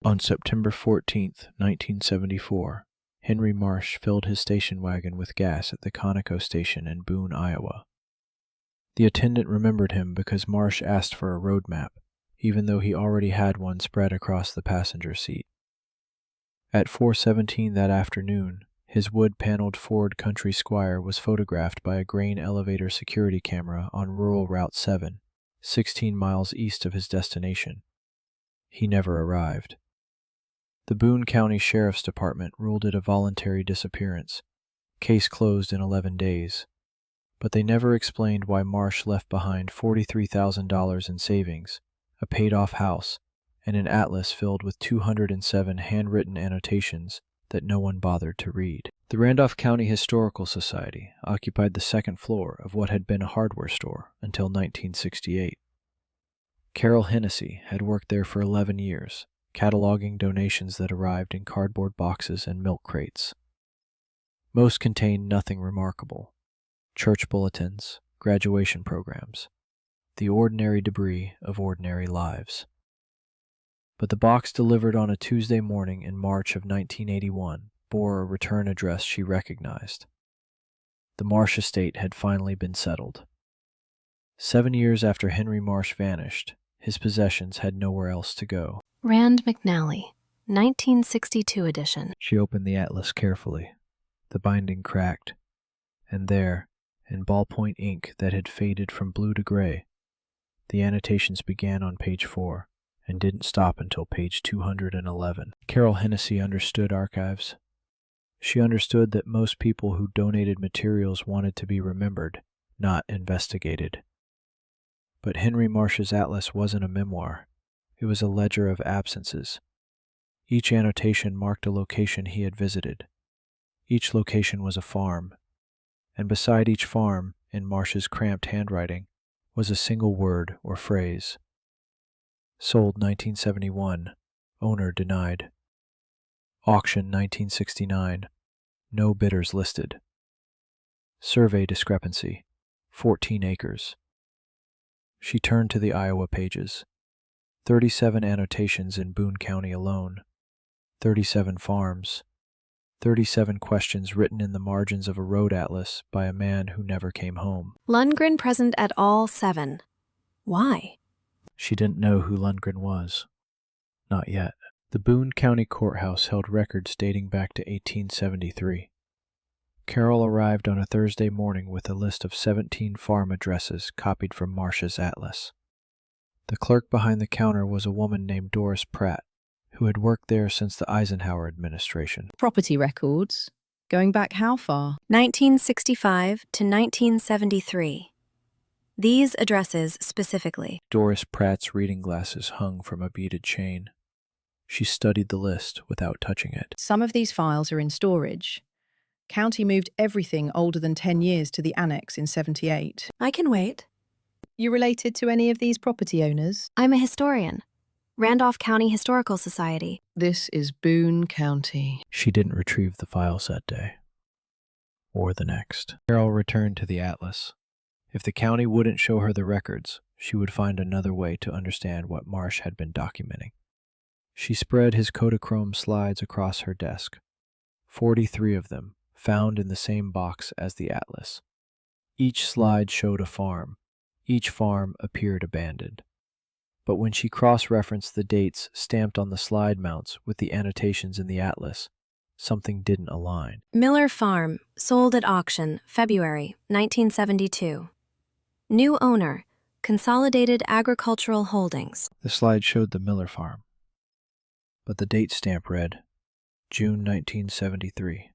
On September 14th, 1974, Henry Marsh filled his station wagon with gas at the Conoco station in Boone, Iowa. The attendant remembered him because Marsh asked for a road map, even though he already had one spread across the passenger seat. At 4:17 that afternoon, his wood-paneled Ford Country Squire was photographed by a grain elevator security camera on rural Route 7, 16 miles east of his destination. He never arrived. The Boone County Sheriff's Department ruled it a voluntary disappearance, case closed in 11 days, but they never explained why Marsh left behind $43,000 in savings, a paid-off house, and an atlas filled with 207 handwritten annotations that no one bothered to read. The Randolph County Historical Society occupied the second floor of what had been a hardware store until 1968. Carol Hennessy had worked there for 11 years, cataloging donations that arrived in cardboard boxes and milk crates. Most contained nothing remarkable: church bulletins, graduation programs, the ordinary debris of ordinary lives. But the box delivered on a Tuesday morning in March of 1981 bore a return address she recognized. The Marsh estate had finally been settled. 7 years after Henry Marsh vanished, his possessions had nowhere else to go. Rand McNally, 1962 edition. She opened the atlas carefully. The binding cracked, and there, in ballpoint ink that had faded from blue to gray, the annotations began on page 4 and didn't stop until page 211. Carol Hennessy understood archives. She understood that most people who donated materials wanted to be remembered, not investigated. But Henry Marsh's atlas wasn't a memoir. It was a ledger of absences. Each annotation marked a location he had visited. Each location was a farm, and beside each farm, in Marsh's cramped handwriting, was a single word or phrase. Sold 1971, owner denied. Auction 1969, no bidders listed. Survey discrepancy, 14 acres. She turned to the Iowa pages. 37 annotations in Boone County alone, 37 farms, 37 questions written in the margins of a road atlas by a man who never came home. Lundgren present at all 7. Why? She didn't know who Lundgren was. Not yet. The Boone County Courthouse held records dating back to 1873. Carol arrived on a Thursday morning with a list of 17 farm addresses copied from Marsh's atlas. The clerk behind the counter was a woman named Doris Pratt, who had worked there since the Eisenhower administration. Property records? Going back how far? 1965 to 1973. These addresses specifically. Doris Pratt's reading glasses hung from a beaded chain. She studied the list without touching it. Some of these files are in storage. County moved everything older than 10 years to the annex in 78. I can wait. You related to any of these property owners? I'm a historian. Randolph County Historical Society. This is Boone County. She didn't retrieve the files that day. Or the next. Carol returned to the atlas. If the county wouldn't show her the records, she would find another way to understand what Marsh had been documenting. She spread his Kodachrome slides across her desk. 43 of them, found in the same box as the atlas. Each slide showed a farm. Each farm appeared abandoned. But when she cross-referenced the dates stamped on the slide mounts with the annotations in the atlas, something didn't align. Miller Farm, sold at auction, February 1972. New owner, Consolidated Agricultural Holdings. The slide showed the Miller farm, but the date stamp read June 1973,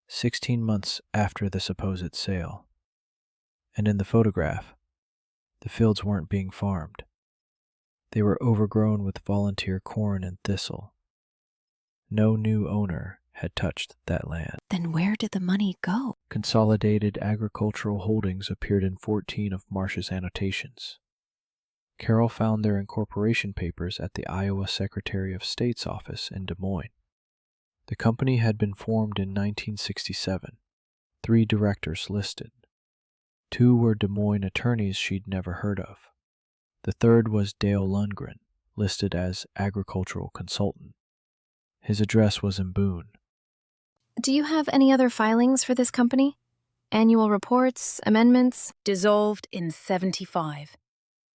16 months after the supposed sale. And in the photograph, the fields weren't being farmed. They were overgrown with volunteer corn and thistle. No new owner had touched that land. Then where did the money go? Consolidated Agricultural Holdings appeared in 14 of Marsh's annotations. Carol found their incorporation papers at the Iowa Secretary of State's office in Des Moines. The company had been formed in 1967. 3 directors listed. 2 were Des Moines attorneys she'd never heard of. The third was Dale Lundgren, listed as agricultural consultant. His address was in Boone. Do you have any other filings for this company? Annual reports, amendments? Dissolved in 75.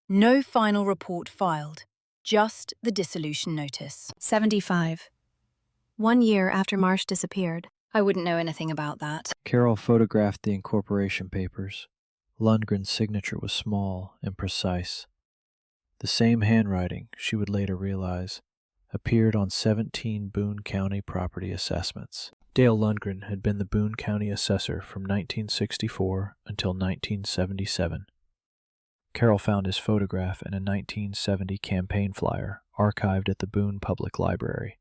No final report filed, just the dissolution notice. 75. 1 year after Marsh disappeared. I wouldn't know anything about that. Carol photographed the incorporation papers. Lundgren's signature was small and precise. The same handwriting, she would later realize, appeared on 17 Boone County property assessments. Dale Lundgren had been the Boone County assessor from 1964 until 1977. Carol found his photograph in a 1970 campaign flyer archived at the Boone Public Library.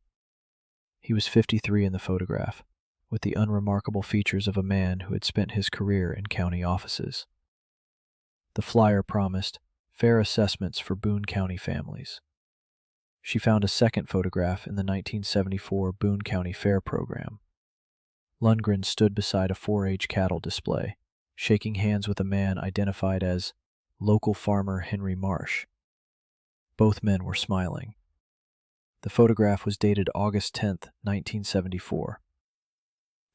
He was 53 in the photograph, with the unremarkable features of a man who had spent his career in county offices. The flyer promised fair assessments for Boone County families. She found a second photograph in the 1974 Boone County Fair program. Lundgren stood beside a 4-H cattle display, shaking hands with a man identified as local farmer Henry Marsh. Both men were smiling. The photograph was dated August 10, 1974,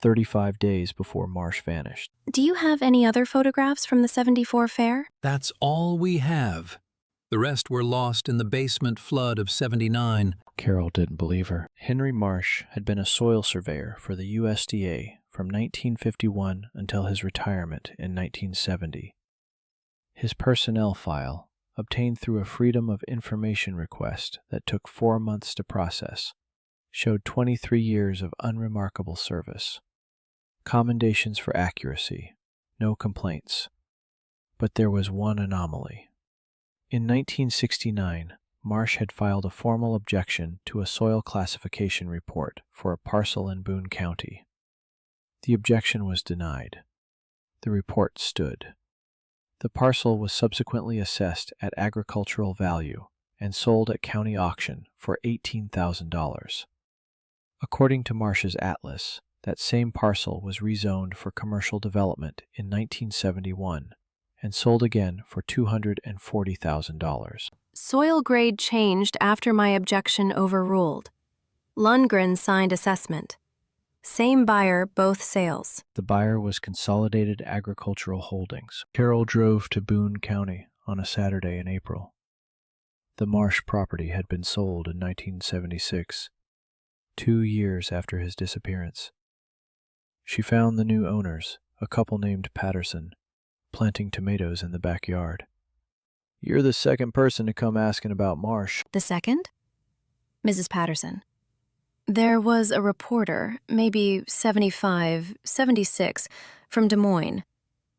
35 days before Marsh vanished. Do you have any other photographs from the 74 fair? That's all we have. The rest were lost in the basement flood of 79. Carol didn't believe her. Henry Marsh had been a soil surveyor for the USDA from 1951 until his retirement in 1970. His personnel file, obtained through a Freedom of Information request that took 4 months to process, showed 23 years of unremarkable service. Commendations for accuracy, no complaints. But there was one anomaly. In 1969, Marsh had filed a formal objection to a soil classification report for a parcel in Boone County. The objection was denied. The report stood. The parcel was subsequently assessed at agricultural value and sold at county auction for $18,000. According to Marsh's atlas, that same parcel was rezoned for commercial development in 1971 and sold again for $240,000. Soil grade changed after my objection overruled. Lundgren signed assessment. Same buyer, both sales. The buyer was Consolidated Agricultural Holdings. Carol drove to Boone County on a Saturday in April. The Marsh property had been sold in 1976, 2 years after his disappearance. She found the new owners, a couple named Patterson, planting tomatoes in the backyard. "You're the second person to come asking about Marsh." The second? Mrs. Patterson. There was a reporter, maybe 75, 76, from Des Moines.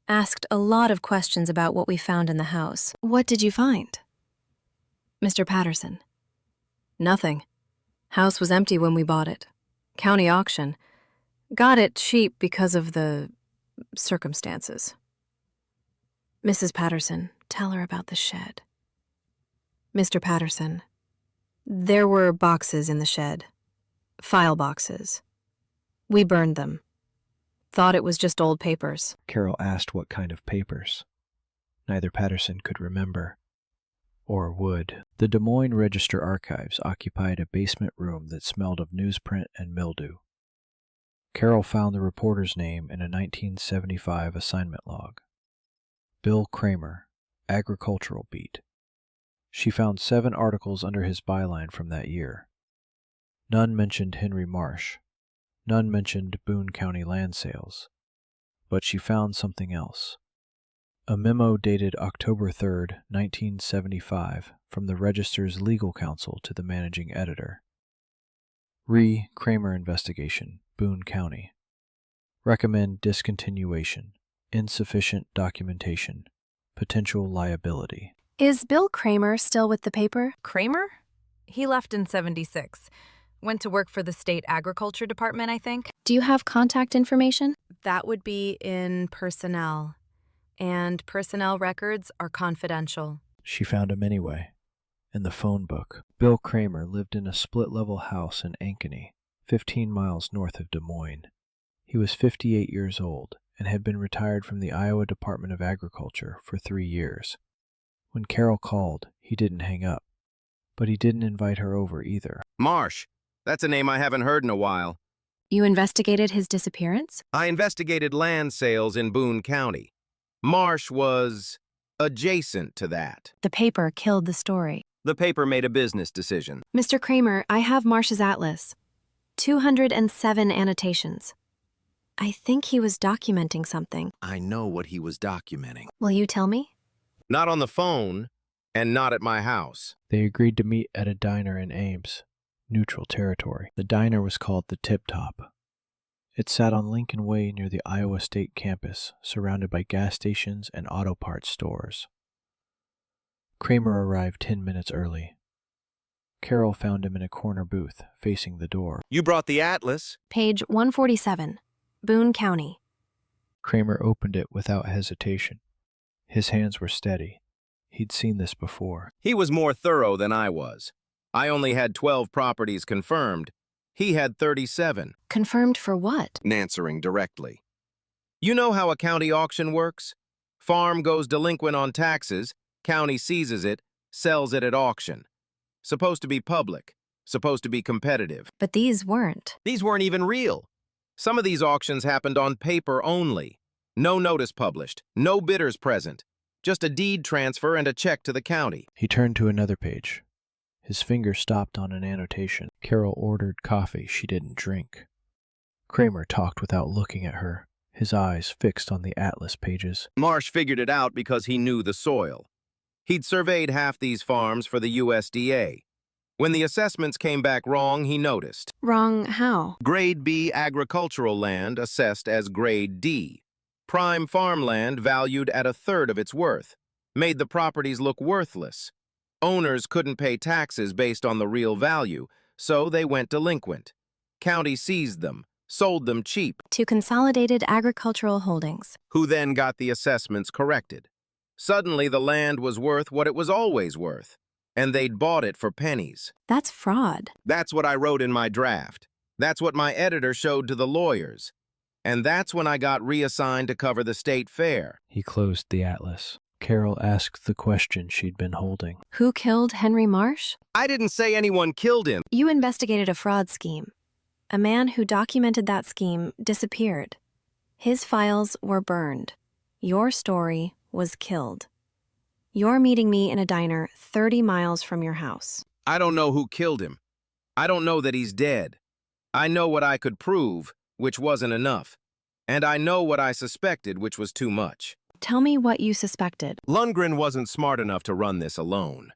Asked a lot of questions about what we found in the house. What did you find? Mr. Patterson. Nothing. House was empty when we bought it. County auction. Got it cheap because of the circumstances. Mrs. Patterson, tell her about the shed. Mr. Patterson. There were boxes in the shed. File boxes. We burned them. Thought it was just old papers. Carol asked what kind of papers. Neither Patterson could remember, or would. The Des Moines Register archives occupied a basement room that smelled of newsprint and mildew. Carol found the reporter's name in a 1975 assignment log. Bill Kramer, Agricultural Beat. She found 7 articles under his byline from that year. None mentioned Henry Marsh. None mentioned Boone County land sales. But she found something else. A memo dated October 3, 1975, from the Register's legal counsel to the managing editor. Kramer investigation, Boone County. Recommend discontinuation. Insufficient documentation. Potential liability. Is Bill Kramer still with the paper? Kramer? He left in 76. Went to work for the state agriculture department, I think. Do you have contact information? That would be in personnel. And personnel records are confidential. She found him anyway, in the phone book. Bill Kramer lived in a split-level house in Ankeny, 15 miles north of Des Moines. He was 58 years old and had been retired from the Iowa Department of Agriculture for 3 years. When Carol called, he didn't hang up. But he didn't invite her over either. Marsh. That's a name I haven't heard in a while. You investigated his disappearance? I investigated land sales in Boone County. Marsh was adjacent to that. The paper killed the story. The paper made a business decision. Mr. Kramer, I have Marsh's atlas. 207 annotations. I think he was documenting something. I know what he was documenting. Will you tell me? Not on the phone, and not at my house. They agreed to meet at a diner in Ames, neutral territory. The diner was called the Tip Top. It sat on Lincoln Way near the Iowa State campus, surrounded by gas stations and auto parts stores. Kramer arrived 10 minutes early. Carol found him in a corner booth, facing the door. You brought the atlas? Page 147, Boone County. Kramer opened it without hesitation. His hands were steady. He'd seen this before. He was more thorough than I was. I only had 12 properties confirmed. He had 37. Confirmed for what? Answering directly. You know how a county auction works? Farm goes delinquent on taxes, county seizes it, sells it at auction. Supposed to be public, supposed to be competitive. But these weren't. These weren't even real. Some of these auctions happened on paper only. No notice published, no bidders present. Just a deed transfer and a check to the county. He turned to another page. His finger stopped on an annotation. Carol ordered coffee she didn't drink. Kramer talked without looking at her, his eyes fixed on the atlas pages. Marsh figured it out because he knew the soil. He'd surveyed half these farms for the USDA. When the assessments came back wrong, he noticed. Wrong how? Grade B agricultural land assessed as Grade D. Prime farmland valued at 1/3 of its worth. Made the properties look worthless. Owners couldn't pay taxes based on the real value, so they went delinquent. County seized them, sold them cheap. To Consolidated Agricultural Holdings. Who then got the assessments corrected. Suddenly the land was worth what it was always worth, and they'd bought it for pennies. That's fraud. That's what I wrote in my draft. That's what my editor showed to the lawyers. And that's when I got reassigned to cover the state fair. He closed the atlas. Carol asked the question she'd been holding. Who killed Henry Marsh? I didn't say anyone killed him. You investigated a fraud scheme. A man who documented that scheme disappeared. His files were burned. Your story was killed. You're meeting me in a diner 30 miles from your house. I don't know who killed him. I don't know that he's dead. I know what I could prove, which wasn't enough. And I know what I suspected, which was too much. Tell me what you suspected. Lundgren wasn't smart enough to run this alone.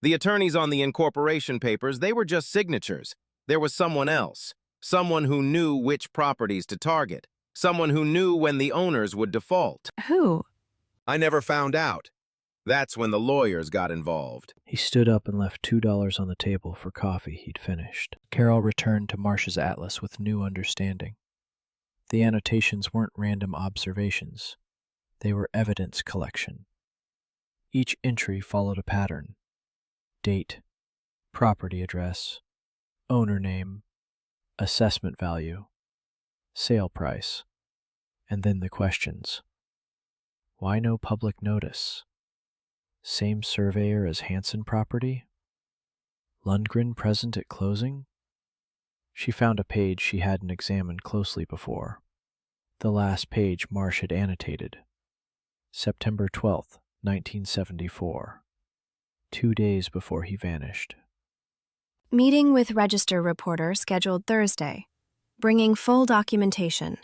The attorneys on the incorporation papers, they were just signatures. There was someone else. Someone who knew which properties to target. Someone who knew when the owners would default. Who? I never found out. That's when the lawyers got involved. He stood up and left $2 on the table for coffee he'd finished. Carol returned to Marsh's atlas with new understanding. The annotations weren't random observations. They were evidence collection. Each entry followed a pattern. Date, property address, owner name, assessment value, sale price, and then the questions. Why no public notice? Same surveyor as Hansen property? Lundgren present at closing? She found a page she hadn't examined closely before. The last page Marsh had annotated. September 12th, 1974. 2 days before he vanished. Meeting with register reporter scheduled Thursday. Bringing full documentation.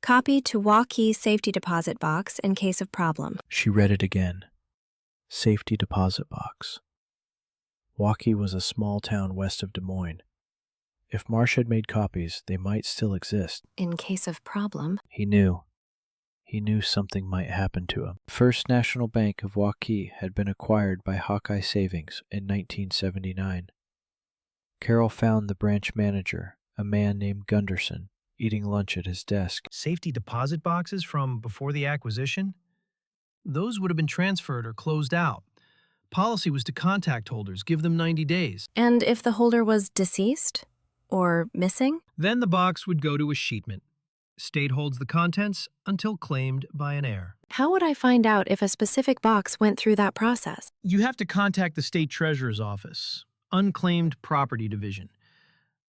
Copy to Waukee safety deposit box in case of problem. She read it again. Safety deposit box. Waukee was a small town west of Des Moines. If Marsh had made copies, they might still exist. In case of problem. He knew. He knew something might happen to him. First National Bank of Waukee had been acquired by Hawkeye Savings in 1979. Carol found the branch manager, a man named Gunderson, eating lunch at his desk. Safety deposit boxes from before the acquisition? Those would have been transferred or closed out. Policy was to contact holders, give them 90 days. And if the holder was deceased? Or missing? Then the box would go to a sheetman. State holds the contents until claimed by an heir. How would I find out if a specific box went through that process? You have to contact the state treasurer's office. Unclaimed Property Division.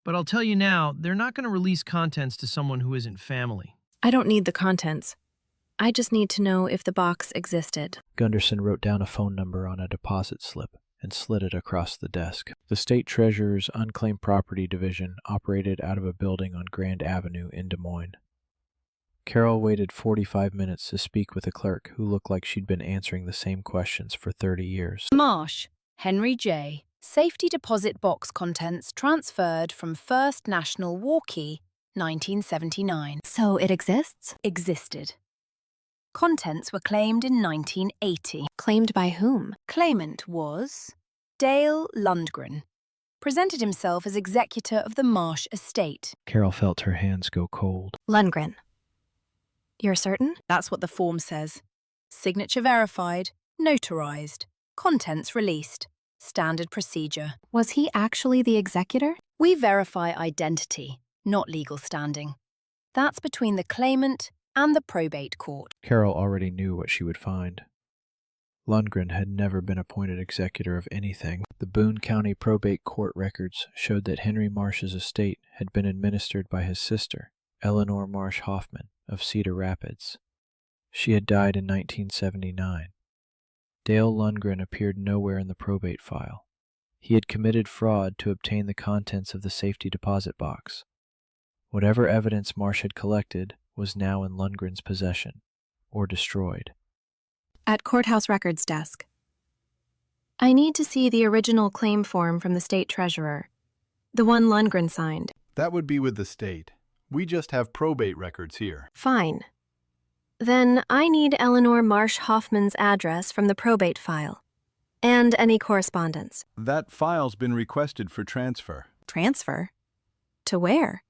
But I'll tell you now, they're not going to release contents to someone who isn't family. I don't need the contents. I just need to know if the box existed. Gunderson wrote down a phone number on a deposit slip and slid it across the desk. The State Treasurer's Unclaimed Property Division operated out of a building on Grand Avenue in Des Moines. Carol waited 45 minutes to speak with a clerk who looked like she'd been answering the same questions for 30 years. Marsh, Henry J. Safety deposit box contents transferred from First National Walkie, 1979. So it exists? Existed. Contents were claimed in 1980. Claimed by whom? Claimant was Dale Lundgren. Presented himself as executor of the Marsh estate. Carol felt her hands go cold. Lundgren. You're certain? That's what the form says. Signature verified, notarized, contents released. Standard procedure. Was he actually the executor? We verify identity, not legal standing. That's between the claimant and the probate court. Carol already knew what she would find. Lundgren had never been appointed executor of anything. The Boone County probate court records showed that Henry Marsh's estate had been administered by his sister, Eleanor Marsh Hoffman of Cedar Rapids. She had died in 1979. Dale Lundgren appeared nowhere in the probate file. He had committed fraud to obtain the contents of the safety deposit box. Whatever evidence Marsh had collected was now in Lundgren's possession, or destroyed. At courthouse records desk. I need to see the original claim form from the state treasurer, the one Lundgren signed. That would be with the state. We just have probate records here. Fine. Then I need Eleanor Marsh Hoffman's address from the probate file, and any correspondence. That file's been requested for transfer. Transfer? To where?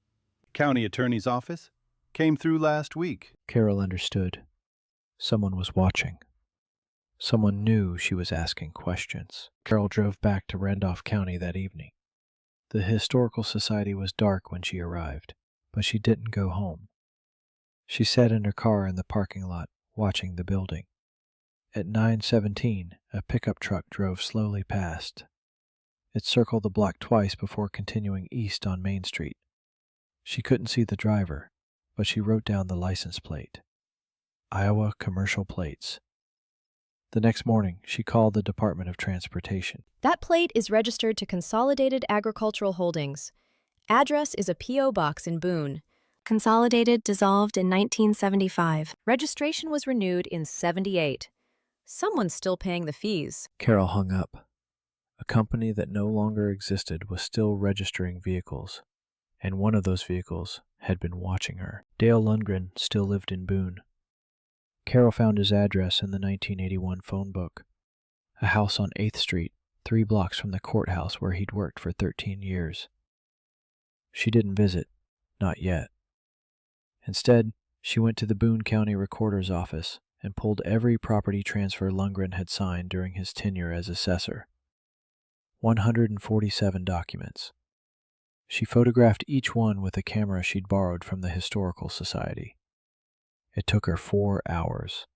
County Attorney's Office. Came through last week. Carol understood. Someone was watching. Someone knew she was asking questions. Carol drove back to Randolph County that evening. The Historical Society was dark when she arrived, but she didn't go home. She sat in her car in the parking lot, watching the building. At 9:17, a pickup truck drove slowly past. It circled the block twice before continuing east on Main Street. She couldn't see the driver, but she wrote down the license plate. Iowa Commercial Plates. The next morning, she called the Department of Transportation. That plate is registered to Consolidated Agricultural Holdings. Address is a P.O. box in Boone. Consolidated dissolved in 1975. Registration was renewed in 78. Someone's still paying the fees. Carol hung up. A company that no longer existed was still registering vehicles, and one of those vehicles had been watching her. Dale Lundgren still lived in Boone. Carol found his address in the 1981 phone book. A house on 8th Street, 3 blocks from the courthouse where he'd worked for 13 years. She didn't visit, not yet. Instead, she went to the Boone County Recorder's office and pulled every property transfer Lundgren had signed during his tenure as assessor. 147 documents. She photographed each one with a camera she'd borrowed from the Historical Society. It took her 4 hours.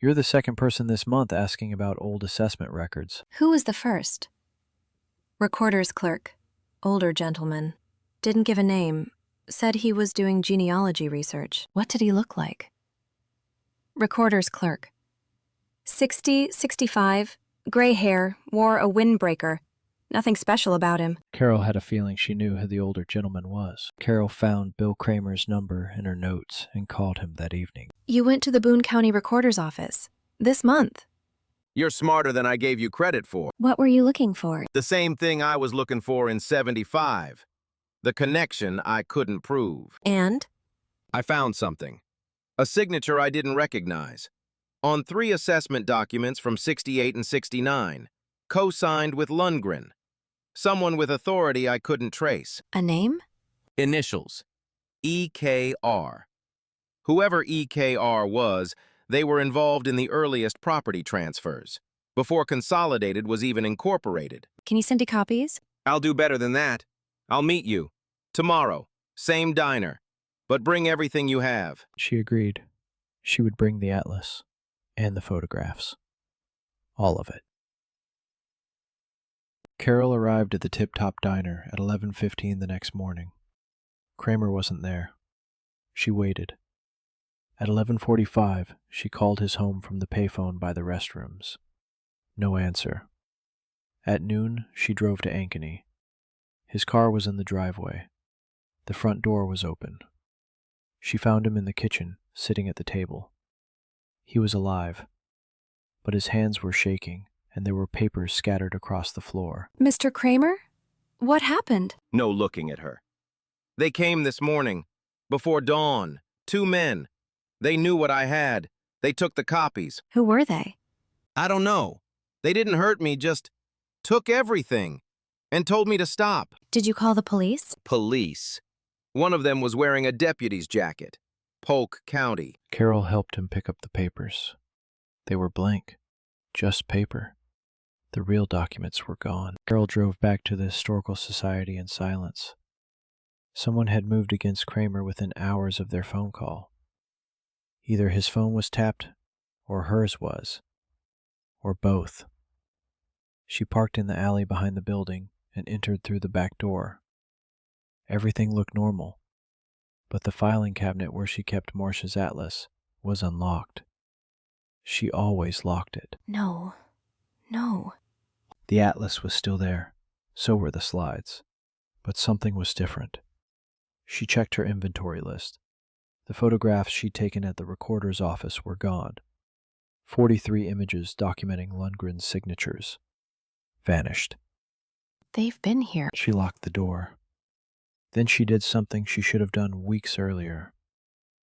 You're the second person this month asking about old assessment records. Who was the first? Recorder's clerk. Older gentleman. Didn't give a name. Said he was doing genealogy research. What did he look like? Recorder's clerk. 60, 65, gray hair, wore a windbreaker. Nothing special about him. Carol had a feeling she knew who the older gentleman was. Carol found Bill Kramer's number in her notes and called him that evening. You went to the Boone County Recorder's office. This month. You're smarter than I gave you credit for. What were you looking for? The same thing I was looking for in 75. The connection I couldn't prove. And? I found something. A signature I didn't recognize. On 3 assessment documents from 68 and 69. Co-signed with Lundgren. Someone with authority I couldn't trace. A name? Initials. EKR. Whoever EKR was, they were involved in the earliest property transfers, before Consolidated was even incorporated. Can you send me copies? I'll do better than that. I'll meet you. Tomorrow. Same diner. But bring everything you have. She agreed. She would bring the atlas and the photographs. All of it. Carol arrived at the Tip Top Diner at 11:15 the next morning. Kramer wasn't there. She waited. At 11:45, she called his home from the payphone by the restrooms. No answer. At noon, she drove to Ankeny. His car was in the driveway. The front door was open. She found him in the kitchen, sitting at the table. He was alive, but his hands were shaking, and there were papers scattered across the floor. Mr. Kramer? What happened? No looking at her. They came this morning, before dawn, 2 men. They knew what I had. They took the copies. Who were they? I don't know. They didn't hurt me, just took everything and told me to stop. Did you call the police? Police. One of them was wearing a deputy's jacket. Polk County. Carol helped him pick up the papers. They were blank. Just paper. The real documents were gone. Carol drove back to the Historical Society in silence. Someone had moved against Kramer within hours of their phone call. Either his phone was tapped, or hers was, or both. She parked in the alley behind the building and entered through the back door. Everything looked normal, but the filing cabinet where she kept Marsh's atlas was unlocked. She always locked it. No. The atlas was still there, so were the slides, but something was different. She checked her inventory list. The photographs she'd taken at the recorder's office were gone. 43 images documenting Lundgren's signatures vanished. They've been here. She locked the door. Then she did something she should have done weeks earlier.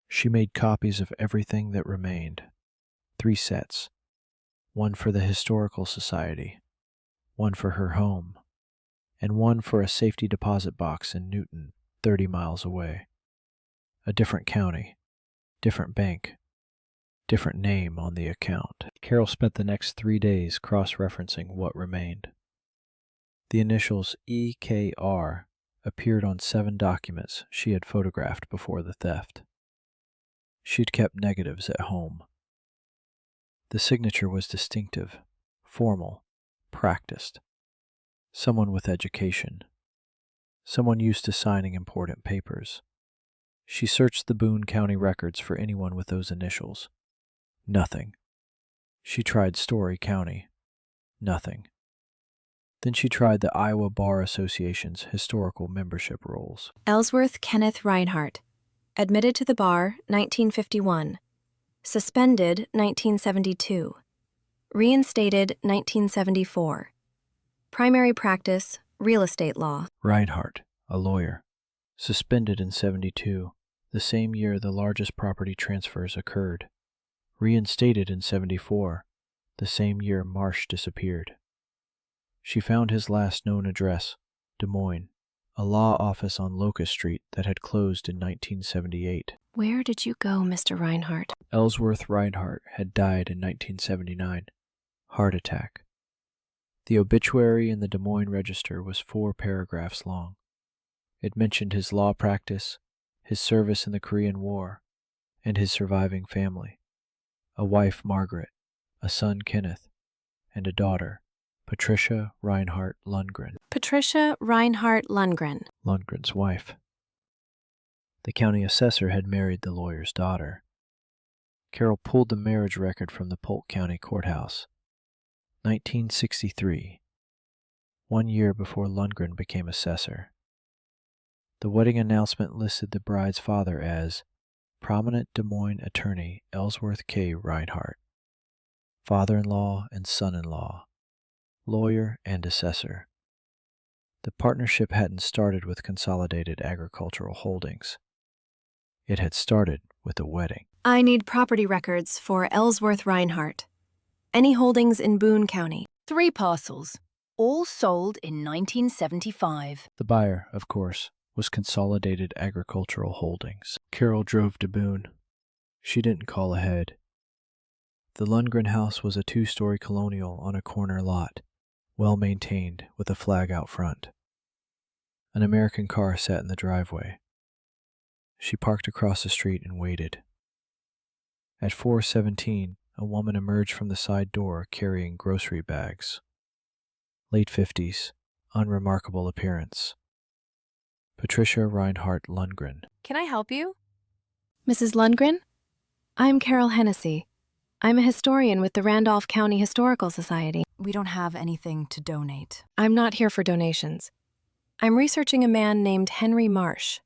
She made copies of everything that remained. 3 sets. One for the Historical Society, one for her home, and one for a safety deposit box in Newton, 30 miles away. A different county, different bank, different name on the account. Carol spent the next 3 days cross-referencing what remained. The initials EKR appeared on 7 documents she had photographed before the theft. She'd kept negatives at home. The signature was distinctive, formal, practiced. Someone with education. Someone used to signing important papers. She searched the Boone County records for anyone with those initials. Nothing. She tried Story County. Nothing. Then she tried the Iowa Bar Association's historical membership rolls. Ellsworth Kenneth Reinhardt. Admitted to the bar, 1951. Suspended, 1972. Reinstated, 1974. Primary practice, real estate law. Reinhardt, a lawyer. Suspended in 72, the same year the largest property transfers occurred. Reinstated in 74, the same year Marsh disappeared. She found his last known address, Des Moines, a law office on Locust Street that had closed in 1978. Where did you go, Mr. Reinhardt? Ellsworth Reinhardt had died in 1979. Heart attack. The obituary in the Des Moines Register was 4 paragraphs long. It mentioned his law practice, his service in the Korean War, and his surviving family. A wife, Margaret, a son, Kenneth, and a daughter, Patricia Reinhardt Lundgren. Patricia Reinhardt Lundgren. Lundgren's wife. The county assessor had married the lawyer's daughter. Carol pulled the marriage record from the Polk County Courthouse. 1963, 1 year before Lundgren became assessor. The wedding announcement listed the bride's father as prominent Des Moines attorney Ellsworth K. Reinhardt, father-in-law and son-in-law, lawyer and assessor. The partnership hadn't started with Consolidated Agricultural Holdings. It had started with a wedding. I need property records for Ellsworth Reinhardt. Any holdings in Boone County? 3 parcels, all sold in 1975. The buyer, of course, was Consolidated Agricultural Holdings. Carol drove to Boone. She didn't call ahead. The Lundgren house was a 2-story colonial on a corner lot, well-maintained with a flag out front. An American car sat in the driveway. She parked across the street and waited. At 4:17, a woman emerged from the side door carrying grocery bags. Late 50s, unremarkable appearance. Patricia Reinhardt Lundgren. Can I help you? Mrs. Lundgren? I'm Carol Hennessy. I'm a historian with the Randolph County Historical Society. We don't have anything to donate. I'm not here for donations. I'm researching a man named Henry Marsh.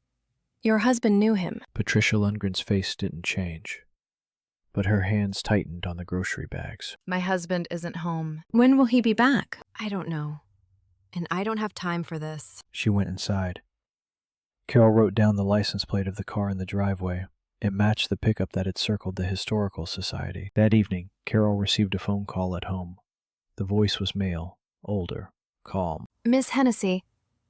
Your husband knew him. Patricia Lundgren's face didn't change, but her hands tightened on the grocery bags. My husband isn't home. When will he be back? I don't know. And I don't have time for this. She went inside. Carol wrote down the license plate of the car in the driveway. It matched the pickup that had circled the Historical Society. That evening, Carol received a phone call at home. The voice was male, older, calm. Miss Hennessy,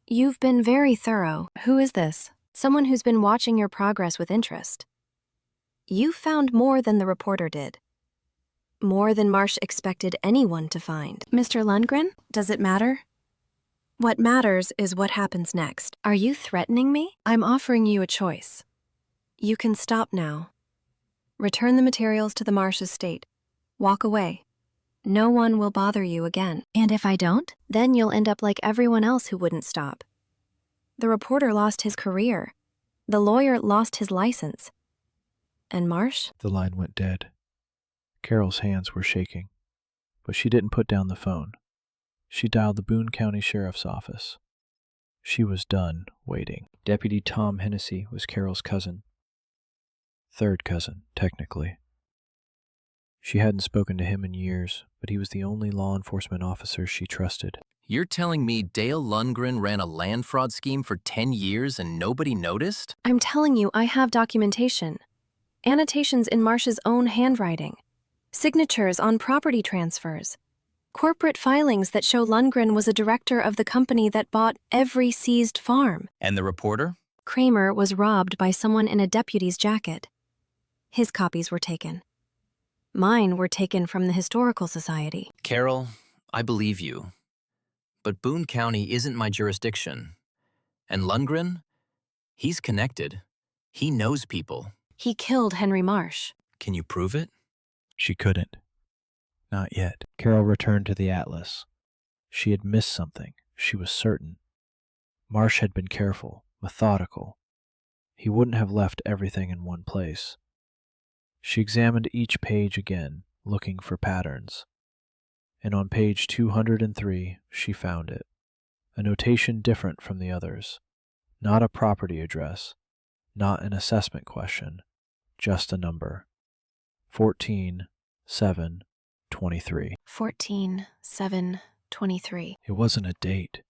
you've been very thorough. Who is this? Someone who's been watching your progress with interest. You found more than the reporter did. More than Marsh expected anyone to find. Mr. Lundgren, does it matter? What matters is what happens next. Are you threatening me? I'm offering you a choice. You can stop now. Return the materials to the Marsh estate. Walk away. No one will bother you again. And if I don't, then you'll end up like everyone else who wouldn't stop. The reporter lost his career. The lawyer lost his license. And Marsh? The line went dead. Carol's hands were shaking, but she didn't put down the phone. She dialed the Boone County Sheriff's Office. She was done waiting. Deputy Tom Hennessy was Carol's cousin. Third cousin, technically. She hadn't spoken to him in years, but he was the only law enforcement officer she trusted. You're telling me Dale Lundgren ran a land fraud scheme for 10 years and nobody noticed? I'm telling you, I have documentation. Annotations in Marsh's own handwriting. Signatures on property transfers. Corporate filings that show Lundgren was a director of the company that bought every seized farm. And the reporter? Kramer was robbed by someone in a deputy's jacket. His copies were taken. Mine were taken from the Historical Society. Carol, I believe you. But Boone County isn't my jurisdiction. And Lundgren? He's connected. He knows people. He killed Henry Marsh. Can you prove it? She couldn't. Not yet. Carol returned to the atlas. She had missed something, she was certain. Marsh had been careful, methodical. He wouldn't have left everything in one place. She examined each page again, looking for patterns. And on page 203, she found it. A notation different from the others. Not a property address, not an assessment question, just a number. 14-7-23. 14-7-23. It wasn't a date.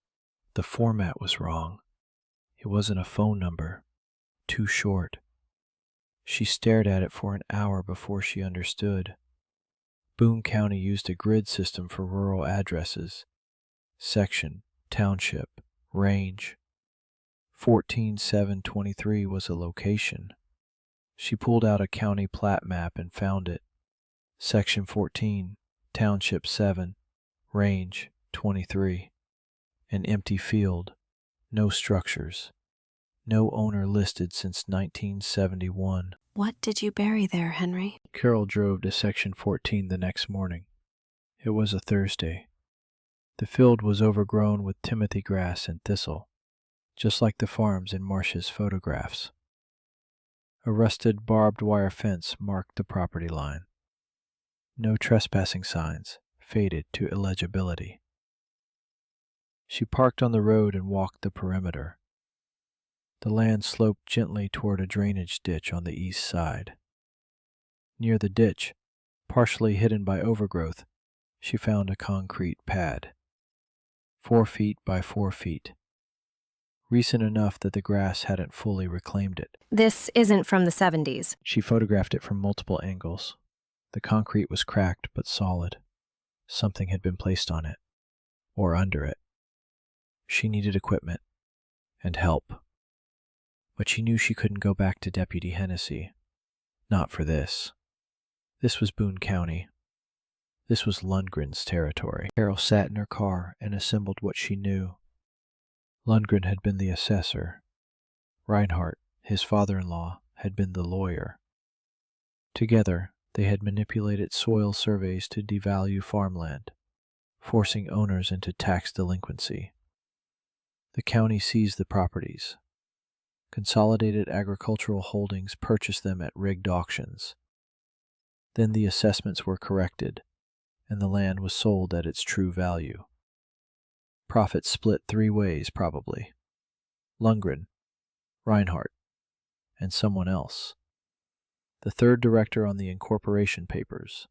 The format was wrong. It wasn't a phone number. Too short. She stared at it for an hour before she understood. Boone County used a grid system for rural addresses. Section, township, range. 14-7-23 was a location. She pulled out a county plat map and found it. Section 14, Township 7, Range 23. An empty field, no structures, no owner listed since 1971. What did you bury there, Henry? Carol drove to Section 14 the next morning. It was a Thursday. The field was overgrown with timothy grass and thistle, just like the farms in Marsh's photographs. A rusted barbed wire fence marked the property line. No trespassing signs, faded to illegibility. She parked on the road and walked the perimeter. The land sloped gently toward a drainage ditch on the east side. Near the ditch, partially hidden by overgrowth, she found a concrete pad. 4 feet by 4 feet. Recent enough that the grass hadn't fully reclaimed it. This isn't from the 70s. She photographed it from multiple angles. The concrete was cracked but solid. Something had been placed on it, or under it. She needed equipment and help. But she knew she couldn't go back to Deputy Hennessy. Not for this. This was Boone County. This was Lundgren's territory. Carol sat in her car and assembled what she knew. Lundgren had been the assessor. Reinhardt, his father-in-law, had been the lawyer. Together, they had manipulated soil surveys to devalue farmland, forcing owners into tax delinquency. The county seized the properties. Consolidated Agricultural Holdings purchased them at rigged auctions. Then the assessments were corrected, and the land was sold at its true value. Profits split three ways, probably. Lundgren, Reinhardt, and someone else. The third director on the incorporation papers,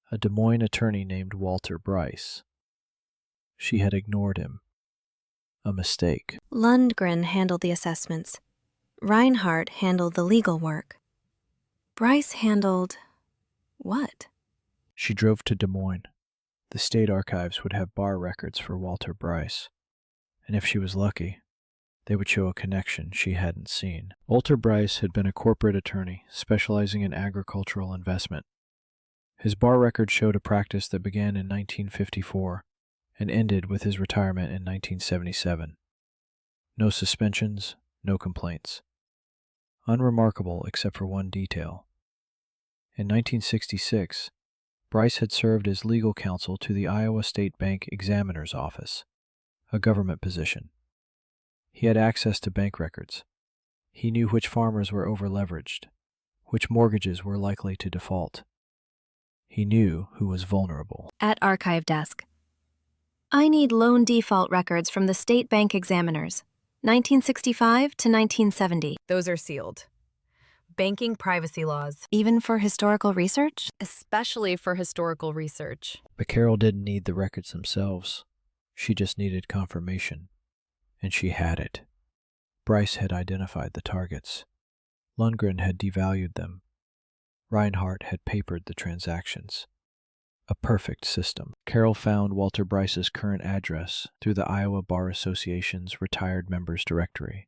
a Des Moines attorney named Walter Bryce. She had ignored him. A mistake. Lundgren handled the assessments. Reinhardt handled the legal work. Bryce handled what? She drove to Des Moines. The state archives would have bar records for Walter Bryce, and if she was lucky, they would show a connection she hadn't seen. Walter Bryce had been a corporate attorney specializing in agricultural investment. His bar record showed a practice that began in 1954 and ended with his retirement in 1977. No suspensions, no complaints. Unremarkable except for one detail. In 1966, Bryce had served as legal counsel to the Iowa State Bank Examiner's Office, a government position. He had access to bank records. He knew which farmers were overleveraged, which mortgages were likely to default. He knew who was vulnerable. At archive desk. I need loan default records from the state bank examiners, 1965 to 1970. Those are sealed. Banking privacy laws. Even for historical research? Especially for historical research. But Carol didn't need the records themselves. She just needed confirmation. And she had it. Bryce had identified the targets. Lundgren had devalued them. Reinhardt had papered the transactions. A perfect system. Carol found Walter Bryce's current address through the Iowa Bar Association's Retired Members Directory.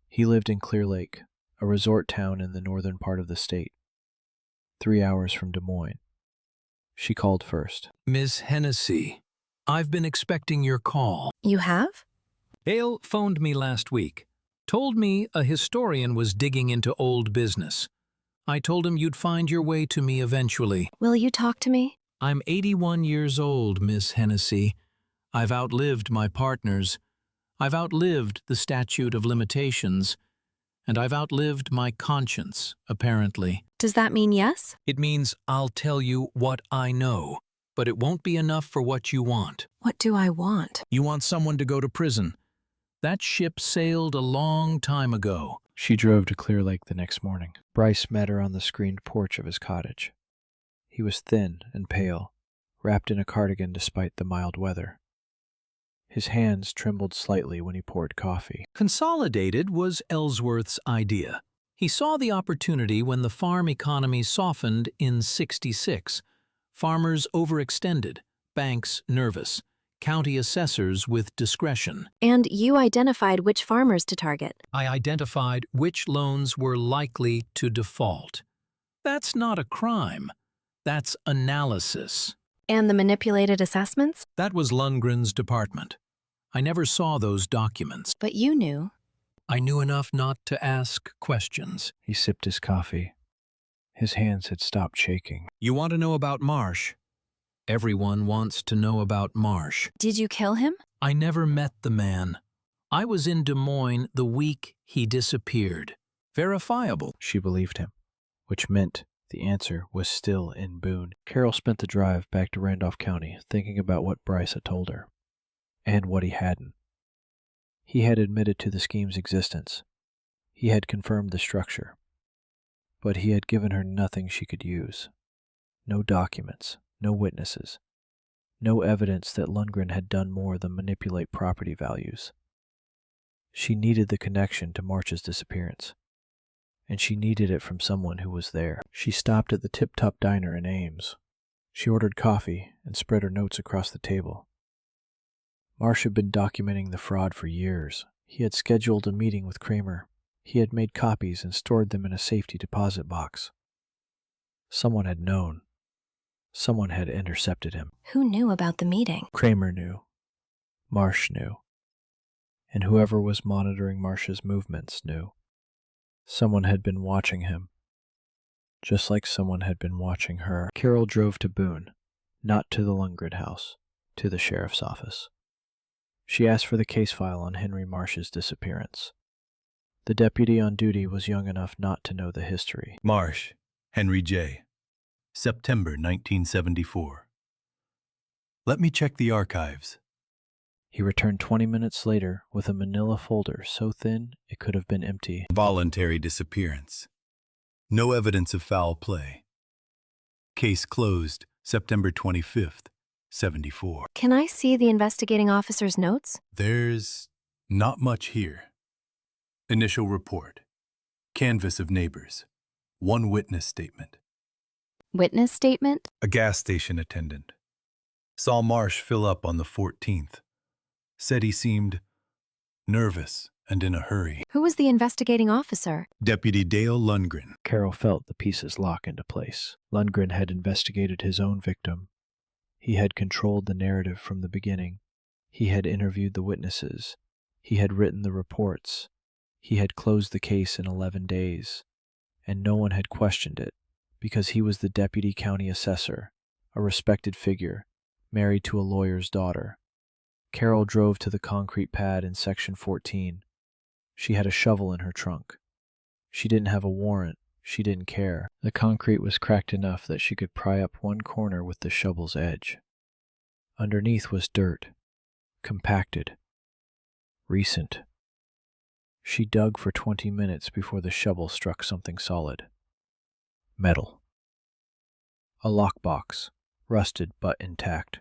He lived in Clear Lake, a resort town in the northern part of the state, 3 hours from Des Moines. She called first. Miss Hennessy, I've been expecting your call. You have? Hale phoned me last week. Told me a historian was digging into old business. I told him you'd find your way to me eventually. Will you talk to me? I'm 81 years old, Miss Hennessy. I've outlived my partners. I've outlived the statute of limitations. And I've outlived my conscience, apparently. Does that mean yes? It means I'll tell you what I know, but it won't be enough for what you want. What do I want? You want someone to go to prison. That ship sailed a long time ago. She drove to Clear Lake the next morning. Bryce met her on the screened porch of his cottage. He was thin and pale, wrapped in a cardigan despite the mild weather. His hands trembled slightly when he poured coffee. Consolidated was Ellsworth's idea. He saw the opportunity when the farm economy softened in '66. Farmers overextended, banks nervous, county assessors with discretion. And you identified which farmers to target. I identified which loans were likely to default. That's not a crime. That's analysis. And the manipulated assessments? That was Lundgren's department. I never saw those documents. But you knew. I knew enough not to ask questions. He sipped his coffee. His hands had stopped shaking. You want to know about Marsh? Everyone wants to know about Marsh. Did you kill him? I never met the man. I was in Des Moines the week he disappeared. Verifiable. She believed him, which meant the answer was still in Boone. Carol spent the drive back to Randolph County thinking about what Bryce had told her, and what he hadn't. He had admitted to the scheme's existence. He had confirmed the structure. But he had given her nothing she could use. No documents, no witnesses, no evidence that Lundgren had done more than manipulate property values. She needed the connection to Marsh's disappearance, and she needed it from someone who was there. She stopped at the Tip Top Diner in Ames. She ordered coffee and spread her notes across the table. Marsh had been documenting the fraud for years. He had scheduled a meeting with Kramer. He had made copies and stored them in a safety deposit box. Someone had known. Someone had intercepted him. Who knew about the meeting? Kramer knew. Marsh knew. And whoever was monitoring Marsh's movements knew. Someone had been watching him, just like someone had been watching her. Carol drove to Boone, not to the Lundgren house, to the sheriff's office. She asked for the case file on Henry Marsh's disappearance. The deputy on duty was young enough not to know the history. Marsh, Henry J. September 1974. Let me check the archives. He returned 20 minutes later with a manila folder so thin it could have been empty. Voluntary disappearance. No evidence of foul play. Case closed September 25th, 74. Can I see the investigating officer's notes? There's not much here. Initial report. Canvass of neighbors. One witness statement. Witness statement? A gas station attendant. Saw Marsh fill up on the 14th. Said he seemed nervous and in a hurry. Who was the investigating officer? Deputy Dale Lundgren. Carol felt the pieces lock into place. Lundgren had investigated his own victim. He had controlled the narrative from the beginning. He had interviewed the witnesses. He had written the reports. He had closed the case in 11 days. And no one had questioned it, because he was the deputy county assessor, a respected figure, married to a lawyer's daughter. Carol drove to the concrete pad in Section 14. She had a shovel in her trunk. She didn't have a warrant. She didn't care. The concrete was cracked enough that she could pry up one corner with the shovel's edge. Underneath was dirt, compacted, recent. She dug for 20 minutes before the shovel struck something solid. Metal. A lockbox, rusted but intact.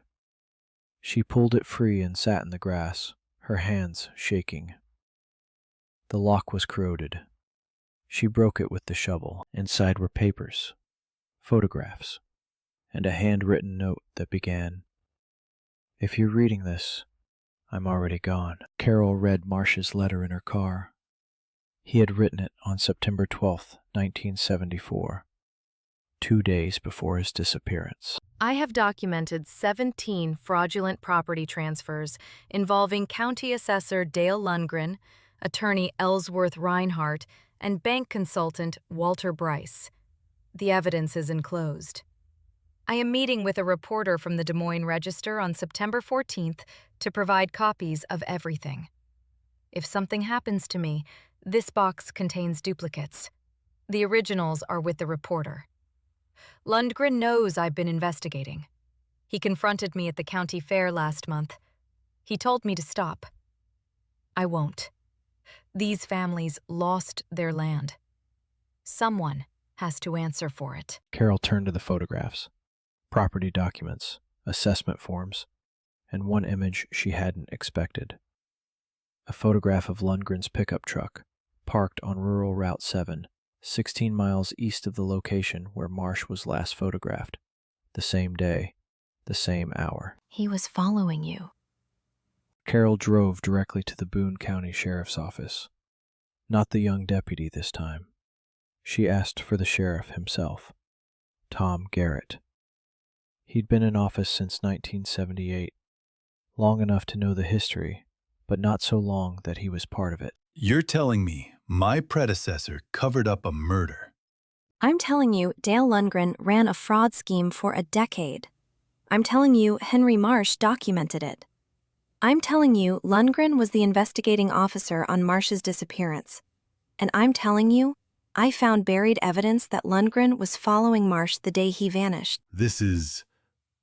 She pulled it free and sat in the grass, her hands shaking. The lock was corroded. She broke it with the shovel. Inside were papers, photographs, and a handwritten note that began, "If you're reading this, I'm already gone." Carol read Marsh's letter in her car. He had written it on September 12th, 1974, 2 days before his disappearance. I have documented 17 fraudulent property transfers involving County Assessor Dale Lundgren, Attorney Ellsworth Reinhardt, and bank consultant Walter Bryce. The evidence is enclosed. I am meeting with a reporter from the Des Moines Register on September 14th to provide copies of everything. If something happens to me, this box contains duplicates. The originals are with the reporter. Lundgren knows I've been investigating. He confronted me at the county fair last month. He told me to stop. I won't. These families lost their land. Someone has to answer for it. Carol turned to the photographs, property documents, assessment forms, and one image she hadn't expected. A photograph of Lundgren's pickup truck, parked on rural Route 7, 16 miles east of the location where Marsh was last photographed. The same day, the same hour. He was following you. Carol drove directly to the Boone County Sheriff's Office. Not the young deputy this time. She asked for the sheriff himself, Tom Garrett. He'd been in office since 1978, long enough to know the history, but not so long that he was part of it. You're telling me my predecessor covered up a murder? I'm telling you Dale Lundgren ran a fraud scheme for a decade. I'm telling you Henry Marsh documented it. I'm telling you Lundgren was the investigating officer on Marsh's disappearance. And I'm telling you, I found buried evidence that Lundgren was following Marsh the day he vanished. This is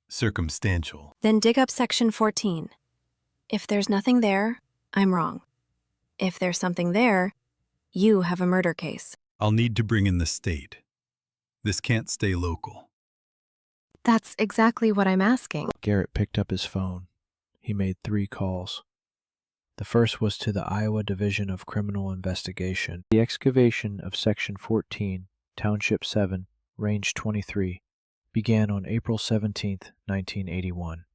circumstantial. Then dig up Section 14. If there's nothing there, I'm wrong. If there's something there, you have a murder case. I'll need to bring in the state. This can't stay local. That's exactly what I'm asking. Garrett picked up his phone. He made 3 calls. The first was to the Iowa Division of Criminal Investigation. The excavation of Section 14, Township 7, Range 23, began on April 17, 1981.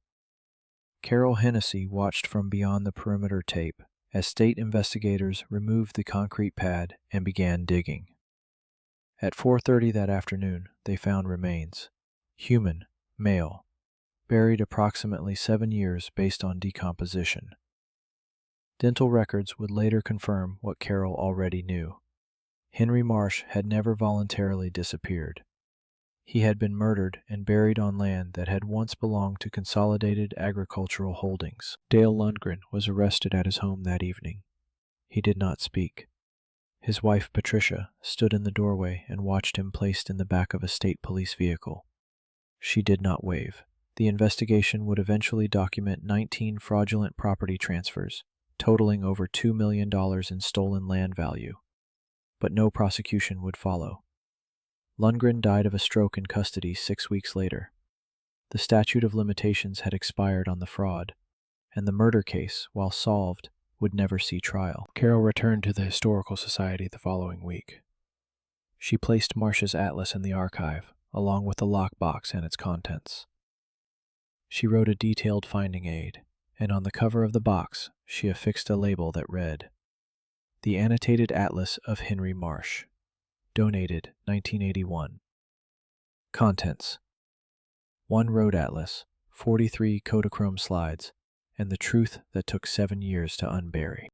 Carol Hennessy watched from beyond the perimeter tape as state investigators removed the concrete pad and began digging. At 4:30 that afternoon, they found remains. Human, male, buried approximately 7 years based on decomposition. Dental records would later confirm what Carol already knew. Henry Marsh had never voluntarily disappeared. He had been murdered and buried on land that had once belonged to Consolidated Agricultural Holdings. Dale Lundgren was arrested at his home that evening. He did not speak. His wife, Patricia, stood in the doorway and watched him placed in the back of a state police vehicle. She did not wave. The investigation would eventually document 19 fraudulent property transfers, totaling over $2 million in stolen land value. But no prosecution would follow. Lundgren died of a stroke in custody 6 weeks later. The statute of limitations had expired on the fraud, and the murder case, while solved, would never see trial. Carol returned to the Historical Society the following week. She placed Marsh's atlas in the archive, along with the lockbox and its contents. She wrote a detailed finding aid, and on the cover of the box she affixed a label that read, "The Annotated Atlas of Henry Marsh. Donated 1981. Contents: 1 road atlas, 43 Kodachrome slides, and the truth that took 7 years to unbury."